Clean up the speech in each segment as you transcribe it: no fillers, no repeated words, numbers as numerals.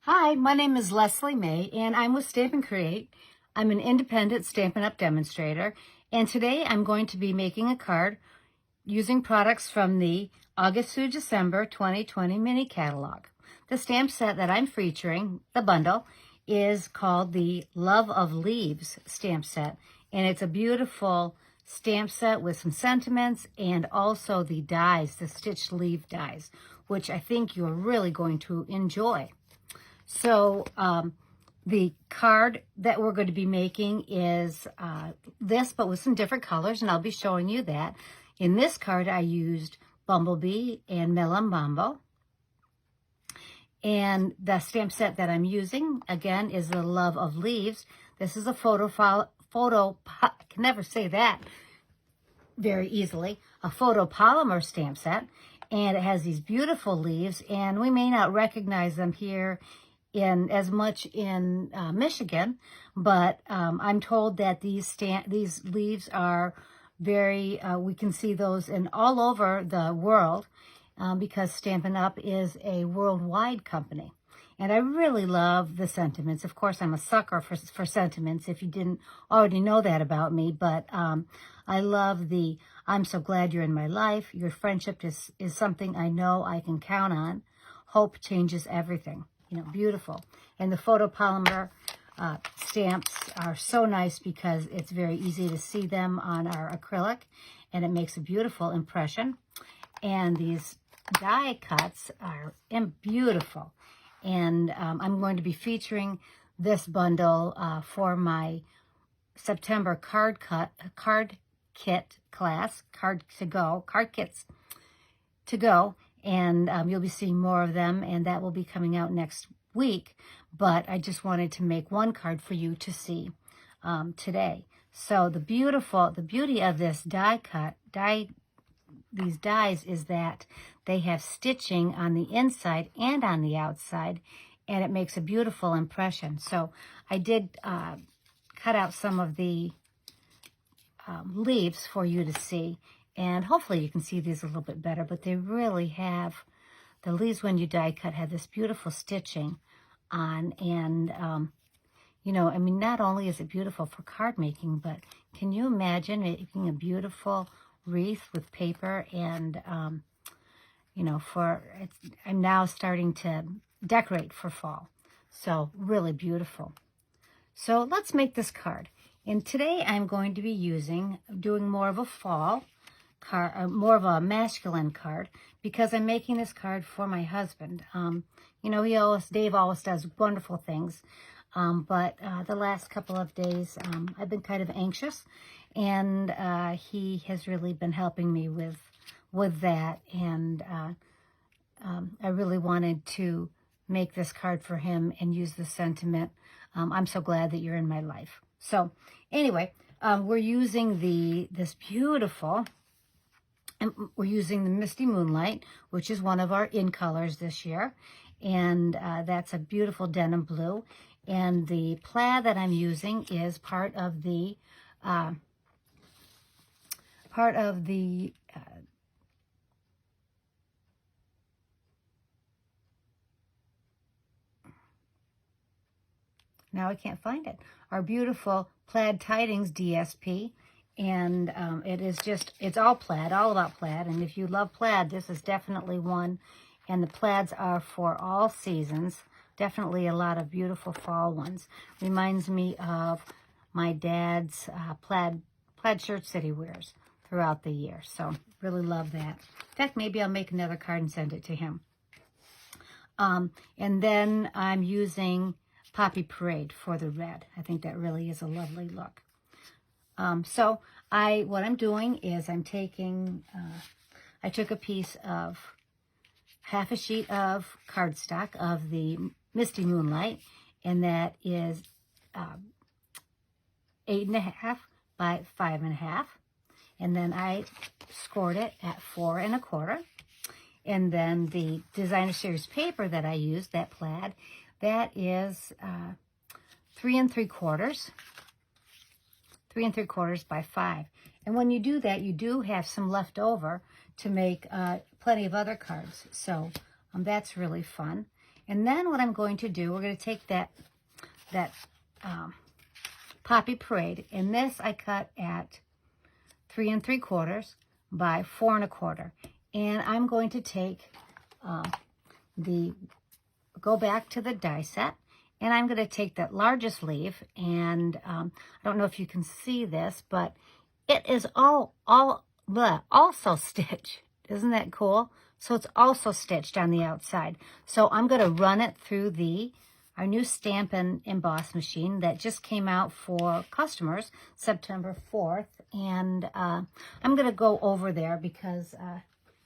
Hi, my name is Leslie May, and I'm with Stampin' Create. I'm an independent Stampin' Up! Demonstrator, and today I'm going to be making a card using products from the August through December 2020 mini catalog. The stamp set that I'm featuring, the bundle, is called the Love of Leaves stamp set, and it's a beautiful stamp set with some sentiments and also the dies, the stitched leaf dies, which I think you're really going to enjoy. So the card that we're going to be making is this, but with some different colors, and I'll be showing you that. In this card, I used Bumblebee and Melon Mambo. And the stamp set that I'm using, again, is the Love of Leaves. This is a I can never say that very easily, a photopolymer stamp set. And it has these beautiful leaves, and we may not recognize them here in as much in Michigan, but I'm told that these leaves are very, we can see those in all over the world because Stampin' Up! Is a worldwide company. And I really love the sentiments. Of course, I'm a sucker for sentiments, if you didn't already know that about me. But I love the, I'm so glad you're in my life. Your friendship is something I know I can count on. Hope changes everything. You know, beautiful. And the photopolymer stamps are so nice because it's very easy to see them on our acrylic. And it makes a beautiful impression. And these die cuts are beautiful. And I'm going to be featuring this bundle for my September card kits to go. And you'll be seeing more of them, and that will be coming out next week. But I just wanted to make one card for you to see today. So the beauty of this these dies is that they have stitching on the inside and on the outside, and it makes a beautiful impression. So I did cut out some of the leaves for you to see, and hopefully you can see these a little bit better, but they really have, the leaves when you die cut have this beautiful stitching on, and you know, I mean, not only is it beautiful for card making, but can you imagine making a beautiful wreath with paper? And you know, I'm now starting to decorate for fall. So really beautiful. So let's make this card. And today I'm going to be doing more of a fall card, more of a masculine card, because I'm making this card for my husband. You know, Dave always does wonderful things. But the last couple of days, I've been kind of anxious, and he has really been helping me with that. And I really wanted to make this card for him and use the sentiment, I'm so glad that you're in my life. So anyway, we're using this beautiful, and we're using the Misty Moonlight, which is one of our in colors this year. And that's a beautiful denim blue. And the plaid that I'm using is part of the now I can't find it, our beautiful Plaid Tidings DSP. And it's all plaid, all about plaid. And if you love plaid, this is definitely one. And the plaids are for all seasons. Definitely a lot of beautiful fall ones. Reminds me of my dad's plaid shirts that he wears throughout the year. So really love that. In fact, maybe I'll make another card and send it to him. And then I'm using Poppy Parade for the red. I think that really is a lovely look. So what I'm doing is I'm taking, I took a piece of half a sheet of cardstock of the Misty Moonlight, and that is 8.5 by 5.5, and then I scored it at 4 1/4. And then the Designer Series paper that I used, that plaid, that is 3 3/4. 3 3/4 by 5. And when you do that, you do have some left over to make plenty of other cards. So that's really fun. And then what I'm going to do, we're going to take that Poppy Parade, and this I cut at 3 3/4 by 4 1/4. And I'm going to take go back to the die set, and I'm going to take that largest leaf, and I don't know if you can see this, but it is also stitched. Isn't that cool? So it's also stitched on the outside. So I'm going to run it through our new Stampin' Emboss machine that just came out for customers September 4th. And I'm going to go over there because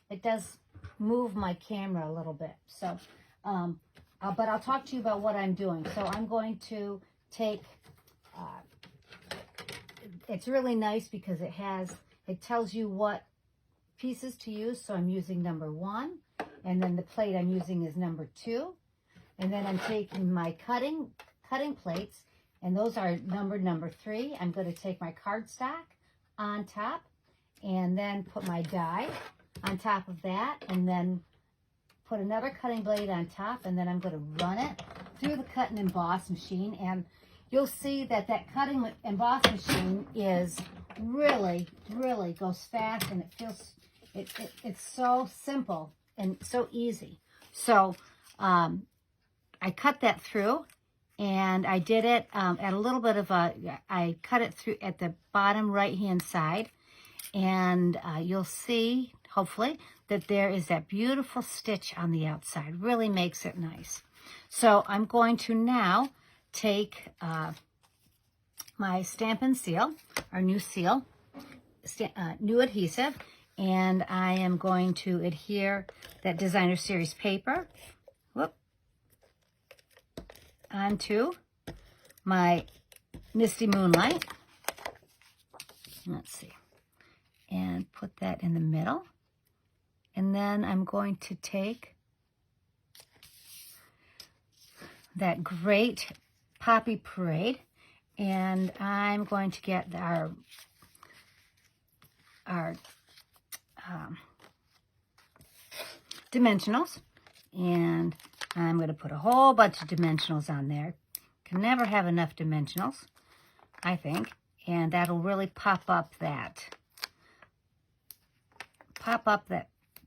it does move my camera a little bit. So, but I'll talk to you about what I'm doing. So I'm going to take, it's really nice because it tells you what pieces to use. So I'm using number 1, and then the plate I'm using is number 2. And then I'm taking my cutting plates, and those are numbered number 3. I'm going to take my cardstock on top, and then put my die on top of that, and then put another cutting blade on top, and then I'm going to run it through the cut and emboss machine. And you'll see that cutting emboss machine is really goes fast, and it feels it's so simple and so easy. So I cut that through, and I did it at a little bit of I cut it through at the bottom right-hand side, and you'll see, hopefully, that there is that beautiful stitch on the outside. Really makes it nice. So I'm going to now take my Stampin' Seal, our new seal, new adhesive, and I am going to adhere that Designer Series paper onto my Misty Moonlight. Let's see. And put that in the middle. And then I'm going to take that great Poppy Parade, and I'm going to get our dimensionals, and I'm going to put a whole bunch of dimensionals on there. Can never have enough dimensionals, I think, and that'll really pop up that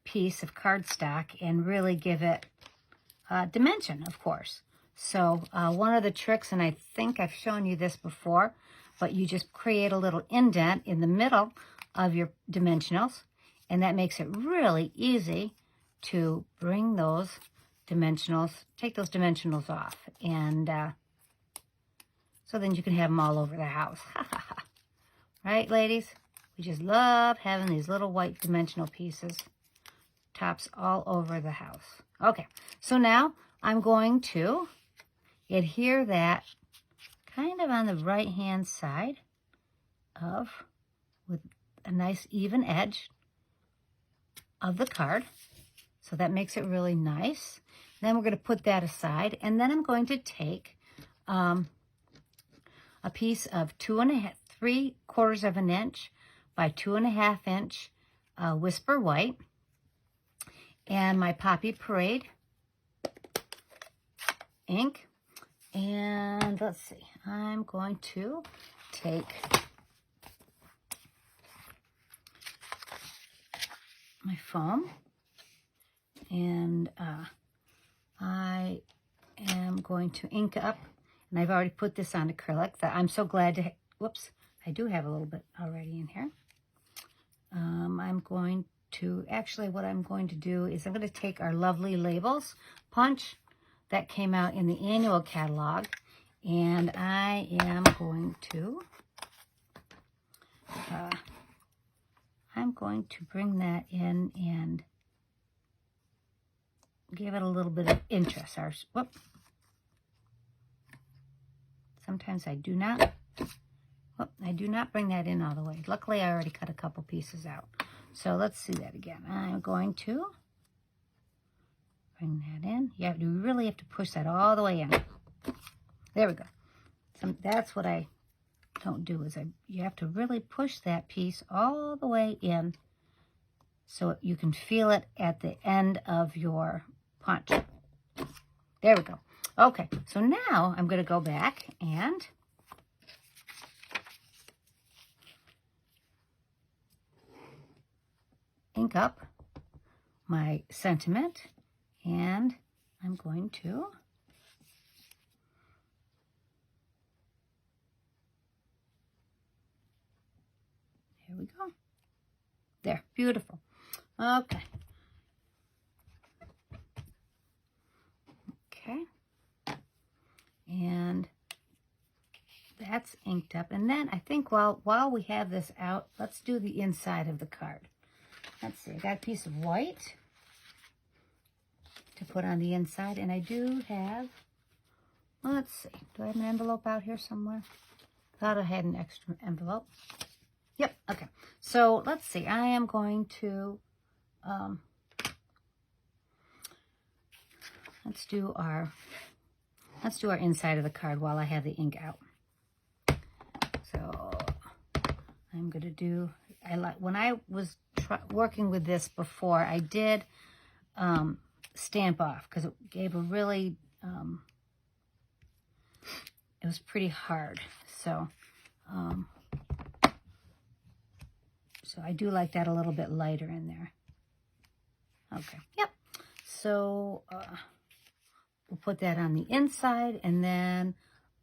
piece of cardstock and really give it dimension, of course. So one of the tricks, and I think I've shown you this before, but you just create a little indent in the middle of your dimensionals, and that makes it really easy to bring those dimensionals, take those dimensionals off, and so then you can have them all over the house. Right, ladies? We just love having these little white dimensional pieces, tops all over the house. Okay, so now I'm going to adhere that kind of on the right-hand side with a nice even edge of the card. So that makes it really nice. Then we're going to put that aside, and then I'm going to take a piece of 3/4 of an inch by 2.5 inch Whisper White, and my Poppy Parade ink, and let's see, I'm going to take my foam, and I am going to ink up, and I've already put this on acrylic. That I'm so glad to, whoops, I do have a little bit already in here. I'm going to, actually what I'm going to do is I'm going to take our lovely labels punch that came out in the annual catalog, and I am going to, bring that in and give it a little bit of interest. Sometimes I do not bring that in all the way. Luckily, I already cut a couple pieces out. So let's see that again. I'm going to bring that in. You really have to push that all the way in. There we go. That's what I don't do, is you have to really push that piece all the way in so you can feel it at the end of your punch. There we go. Okay, so now I'm going to go back and ink up my sentiment, and I'm going to there we go. There, beautiful. Okay. Okay. And that's inked up. And then I think while we have this out, let's do the inside of the card. Let's see, I got a piece of white to put on the inside, and I do have, let's see, do I have an envelope out here somewhere? Thought I had an extra envelope. Yep, okay. So let's see, I am going to, let's do our inside of the card while I have the ink out. So I'm going to do, when I was working with this before, I did stamp off because it gave a really, it was pretty hard. So, so I do like that a little bit lighter in there. Okay, yep. So we'll put that on the inside, and then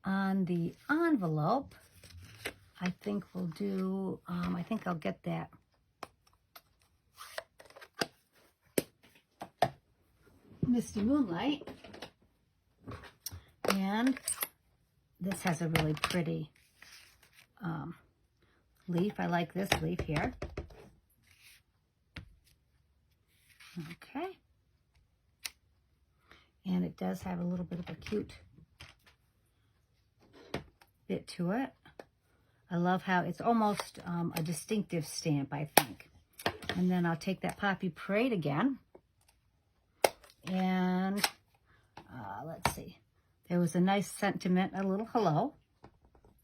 on the envelope, I think we'll do, I think I'll get that Misty Moonlight. And this has a really pretty leaf. I like this leaf here. Okay. And it does have a little bit of a cute bit to it. I love how it's almost a distinctive stamp, I think. And then I'll take that Poppy Parade again. And let's see. There was a nice sentiment, a little hello.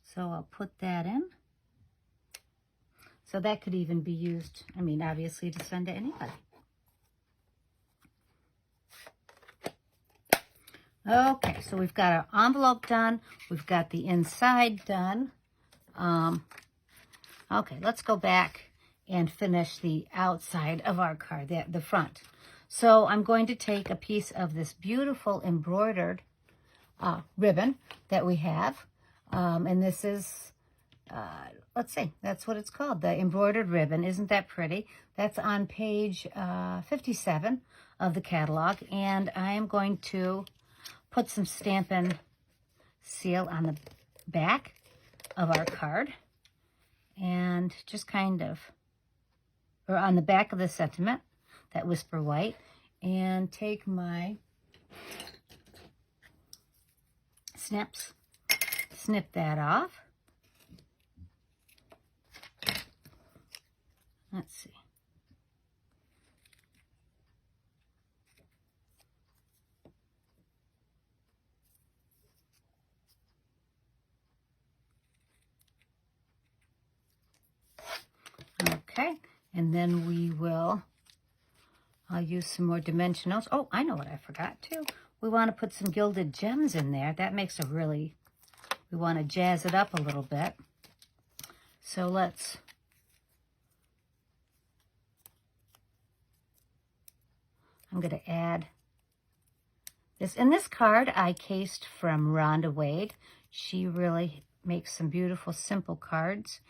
So I'll put that in. So that could even be used, I mean, obviously to send to anybody. Okay, so we've got our envelope done. We've got the inside done. Okay, let's go back and finish the outside of our card, the front. So I'm going to take a piece of this beautiful embroidered ribbon that we have. And this is, let's see, that's what it's called, the embroidered ribbon. Isn't that pretty? That's on page 57 of the catalog. And I am going to put some Stampin' Seal on the back of our card. And just kind of, or on the back of the sentiment, that Whisper White, and take my snips, snip that off. Let's see. Okay, and then we will, I'll use some more dimensionals. Oh, I know what I forgot too. We want to put some gilded gems in there. That makes a really, we want to jazz it up a little bit. So let's, I'm going to add this. In this card, I cased from Rhonda Wade. She really makes some beautiful, simple cards.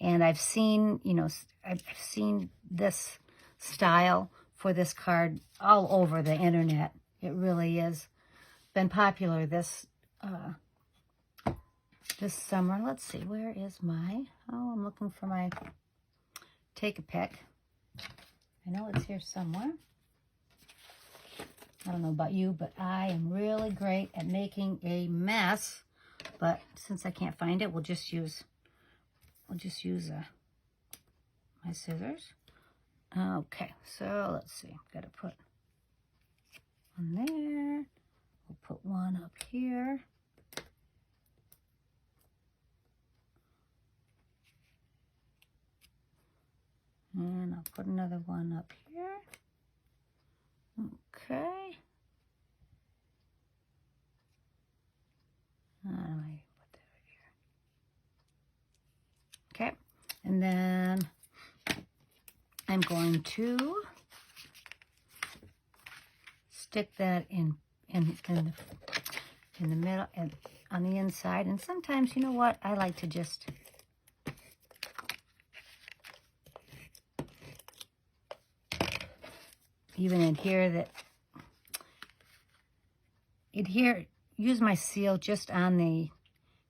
And I've seen, you know, I've seen this style for this card all over the internet. It really is been popular this this summer. Let's see, where is my, oh, I'm looking for my Take a Pick. I know it's here somewhere. I don't know about you, but I am really great at making a mess. But since I can't find it, we'll just use my scissors. Okay, so let's see. Got to put one there. We'll put one up here. And I'll put another one up here. Okay. And then I'm going to stick that in the middle and on the inside. And sometimes, you know what, I like to just even use my seal just on the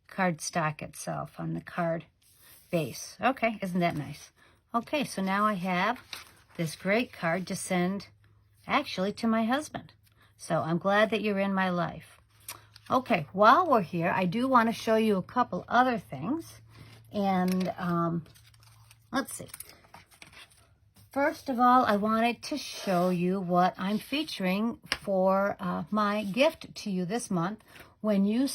cardstock itself, on the card base. Okay, isn't that nice? Okay, so now I have this great card to send actually to my husband. So I'm glad that you're in my life. Okay, while we're here, I do want to show you a couple other things. And let's see. First of all, I wanted to show you what I'm featuring for my gift to you this month. When you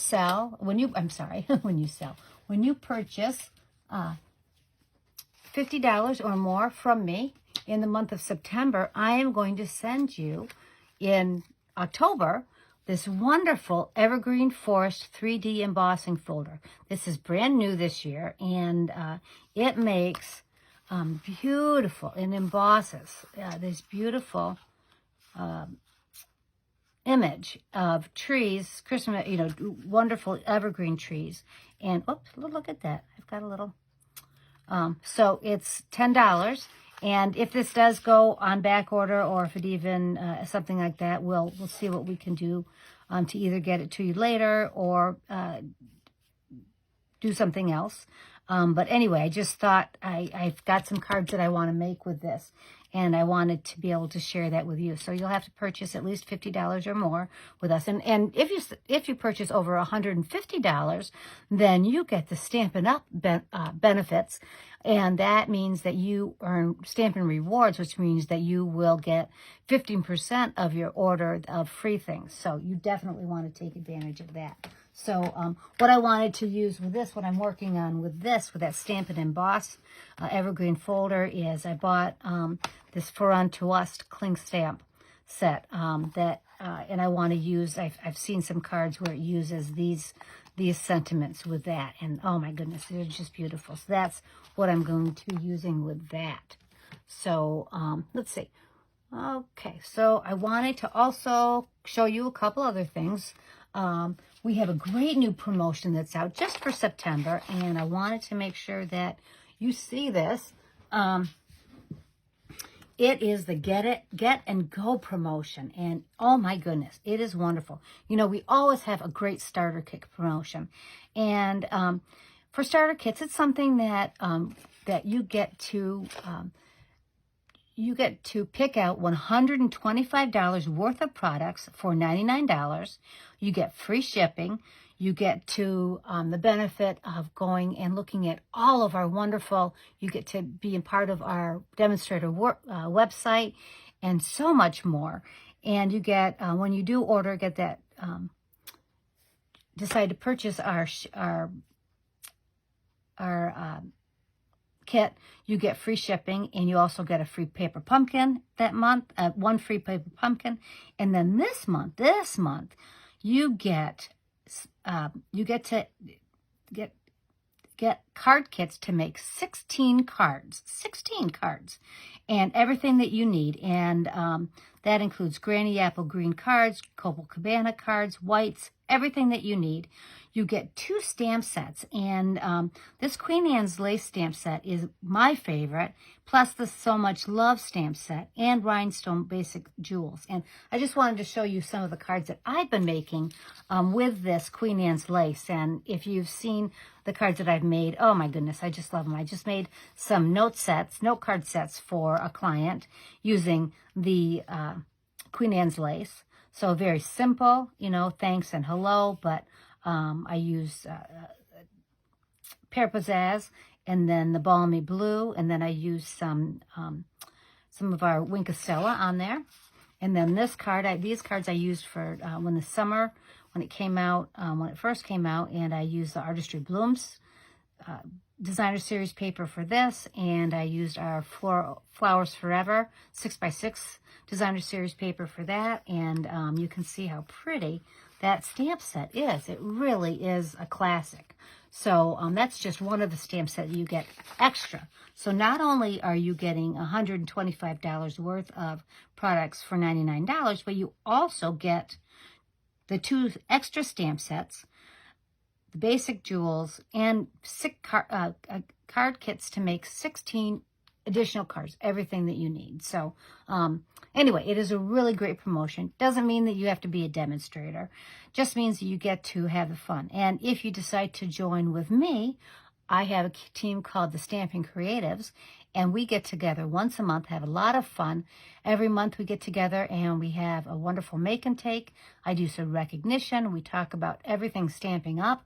purchase $50 or more from me in the month of September, I am going to send you in October this wonderful Evergreen Forest 3D embossing folder. This is brand new this year, and it makes beautiful, and embosses this beautiful image of trees, Christmas, wonderful evergreen trees. And oops, look at that. I've got a little. So it's $10. And if this does go on back order, or if it even something like that, we'll see what we can do to either get it to you later or do something else. But anyway, I just thought I've got some cards that I want to make with this, and I wanted to be able to share that with you. So you'll have to purchase at least $50 or more with us. And if you purchase over $150, then you get the Stampin' Up! Benefits. And that means that you earn Stampin' Rewards, which means that you will get 15% of your order of free things. So you definitely want to take advantage of that. So what I wanted to use with this, what I'm working on with that Stampin' Emboss Evergreen folder, is I bought this For Unto Us cling stamp set and I want to use, I've seen some cards where it uses these sentiments with that, and oh my goodness, they're just beautiful. So that's what I'm going to be using with that. So let's see. Okay, so I wanted to also show you a couple other things. We have a great new promotion that's out just for September, and I wanted to make sure that you see this. It is the Get and Go promotion, and oh my goodness, it is wonderful. We always have a great starter kit promotion, and for starter kits, it's something that you get to pick out $125 worth of products for $99. You get free shipping. You get to the benefit of going and looking at all of our wonderful, you get to be a part of our demonstrator website and so much more. And you get, when you do order, get that, decide to purchase our kit, you get free shipping, and you also get a free paper pumpkin that month, one free paper pumpkin. And then this month, you get to get card kits to make 16 cards, and everything that you need. And that includes Granny Apple green cards, Copacabana cards, whites, everything that you need. You get 2 stamp sets, and this Queen Anne's Lace stamp set is my favorite, plus the So Much Love stamp set and Rhinestone Basic Jewels. And I just wanted to show you some of the cards that I've been making with this Queen Anne's Lace. And if you've seen the cards that I've made, oh my goodness, I just love them. I just made some note card sets for a client using the Queen Anne's Lace. So very simple, thanks and hello, but I use Pear Pizzazz, and then the Balmy Blue, and then I use some of our Wink Stella on there. And then this card, these cards I used for when it came out, when it first came out, and I used the Artistry Blooms Designer Series paper for this, and I used our Flowers Forever 6x6 Designer Series paper for that, and you can see how pretty that stamp set is. It really is a classic. So that's just one of the stamps that you get extra. So not only are you getting $125 worth of products for $99, but you also get the 2 extra stamp sets, the basic jewels, and card kits to make 16 additional cards, everything that you need. So anyway, it is a really great promotion. Doesn't mean that you have to be a demonstrator. Just means that you get to have the fun. And if you decide to join with me, I have a team called the Stampin Creatives, and we get together once a month, have a lot of fun. Every month we get together and we have a wonderful make and take. I do some recognition. We talk about everything Stamping Up.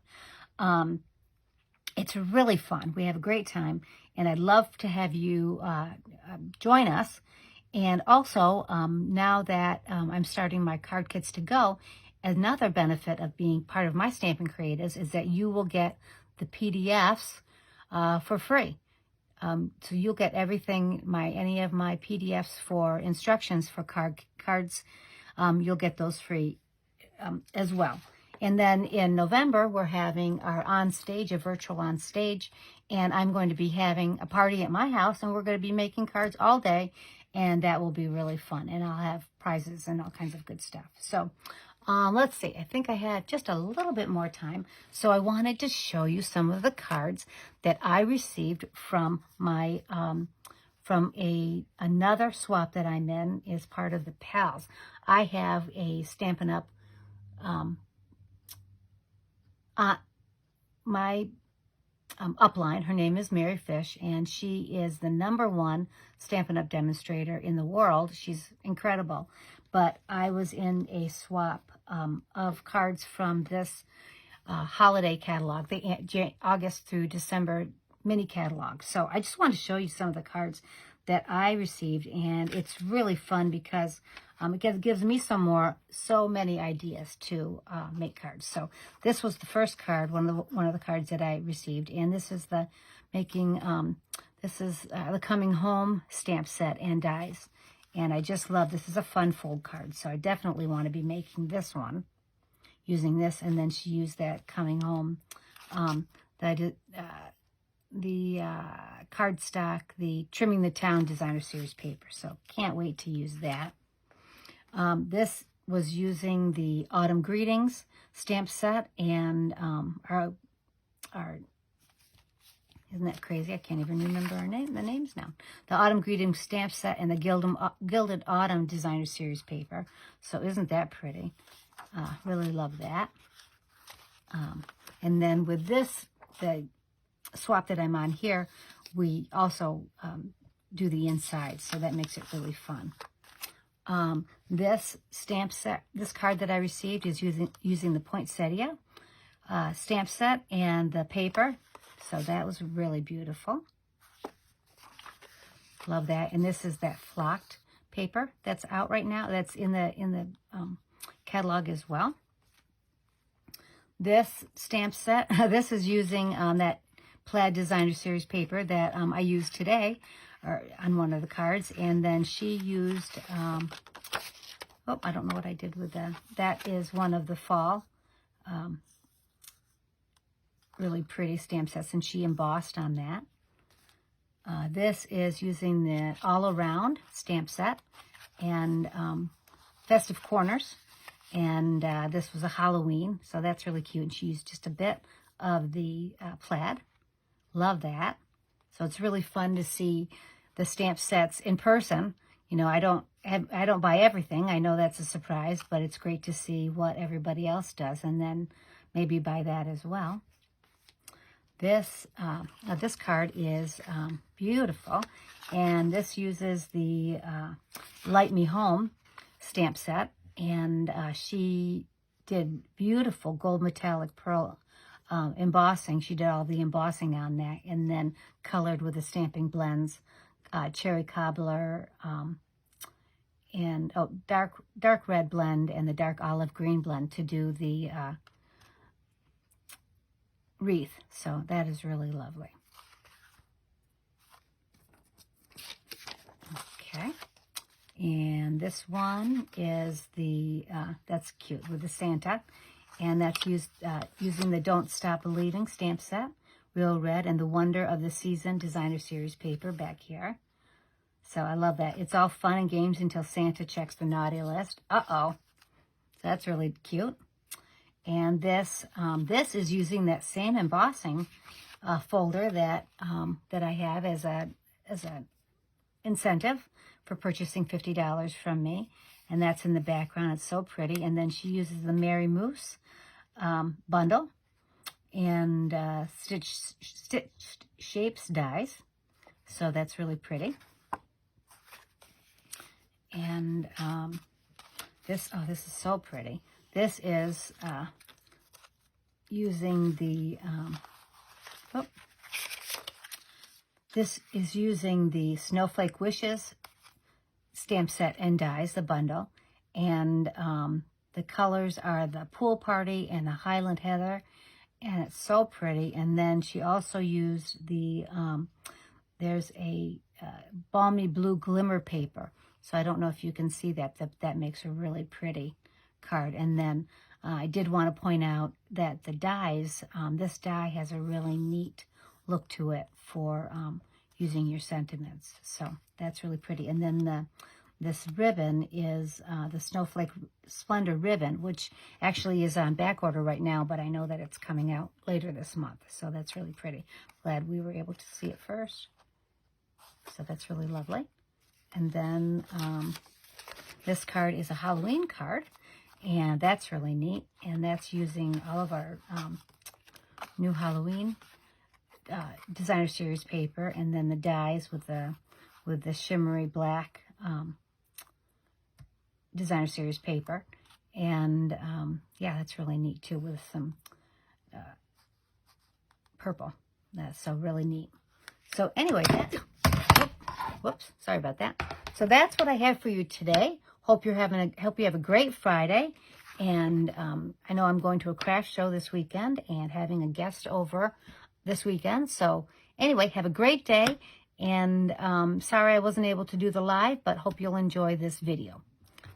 It's really fun. We have a great time, and I'd love to have you join us. And also, now that I'm starting my card kits to go, another benefit of being part of my Stampin' Creatives is that you will get the PDFs for free. So you'll get everything, any of my PDFs for instructions for cards. You'll get those free as well. And then in November, we're having our a virtual on stage, and I'm going to be having a party at my house, and we're going to be making cards all day, and that will be really fun. And I'll have prizes and all kinds of good stuff. So let's see. I think I had just a little bit more time, so I wanted to show you some of the cards that I received from my another swap that I'm in is part of the Pals. I have a Stampin' Up. My upline, her name is Mary Fish, and she is the #1 Stampin' Up! Demonstrator in the world. She's incredible. But I was in a swap of cards from this holiday catalog, the August through December mini catalog. So I just wanted to show you some of the cards that I received, and it's really fun because it gives me so many ideas to make cards. So this was the first card, one of the cards that I received, and this is the the Coming Home stamp set and dies, and I just love this. Is a fun fold card, so I definitely want to be making this one using this. And then she used that Coming Home, the cardstock, the Trimming the Town Designer Series paper. So can't wait to use that. This was using the Autumn Greetings stamp set, and our isn't that crazy? I can't even remember the names now. The Autumn Greetings stamp set and the Gilded Autumn Designer Series paper. So isn't that pretty? Really love that. And then with this, the swap that I'm on here, we also do the inside, so that makes it really fun. This stamp set, this card that I received is using the Poinsettia stamp set and the paper, so that was really beautiful. Love that. And this is that flocked paper that's out right now. That's in the catalog as well. This stamp set, this is using that Plaid Designer Series paper that I used today on one of the cards. And then she used, I don't know what I did with that. That is one of the fall really pretty stamp sets, and she embossed on that. This is using the All Around stamp set and Festive Corners. And this was a Halloween, so that's really cute. And she used just a bit of the plaid. Love that. So it's really fun to see the stamp sets in person. You know, I don't buy everything. I know that's a surprise, but it's great to see what everybody else does, and then maybe buy that as well. This card is beautiful, and this uses the Light Me Home stamp set, and she did beautiful gold metallic pearl embossing. She did all the embossing on that, and then colored with the Stamping Blends, Cherry Cobbler, and dark red blend and the dark olive green blend to do the wreath. So that is really lovely. Okay. And this one is the, that's cute, with the Santa. And that's using the Don't Stop Believing stamp set, Real Red, and the Wonder of the Season Designer Series paper back here. So I love that. It's all fun and games until Santa checks the naughty list. Uh-oh. So that's really cute. And this is using that same embossing folder that that I have as a incentive for purchasing $50 from me. And that's in the background. It's so pretty. And then she uses the Merry Moose bundle and stitched shapes dies. So that's really pretty. And this is so pretty. This is using the this is using the Snowflake Wishes stamp set and dies, the bundle, and the colors are the Pool Party and the Highland Heather, and it's so pretty. And then she also used the there's a balmy blue glimmer paper. So I don't know if you can see that. That makes a really pretty card. And then I did want to point out that the dies, this die has a really neat look to it for using your sentiments. So that's really pretty. And then this ribbon is the Snowflake Splendor ribbon, which actually is on back order right now, but I know that it's coming out later this month. So that's really pretty. Glad we were able to see it first. So that's really lovely. And then this card is a Halloween card, and that's really neat. And that's using all of our new Halloween Designer Series paper, and then the dies with the shimmery black Designer Series paper. And yeah, that's really neat too, with some purple. That's so really neat. So anyway, whoops, sorry about that. So that's what I have for you today. Hope you have a great Friday. And I know I'm going to a craft show this weekend and having a guest over this weekend. So anyway, have a great day. And sorry I wasn't able to do the live, but hope you'll enjoy this video.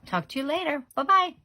Talk to you later. Bye-bye.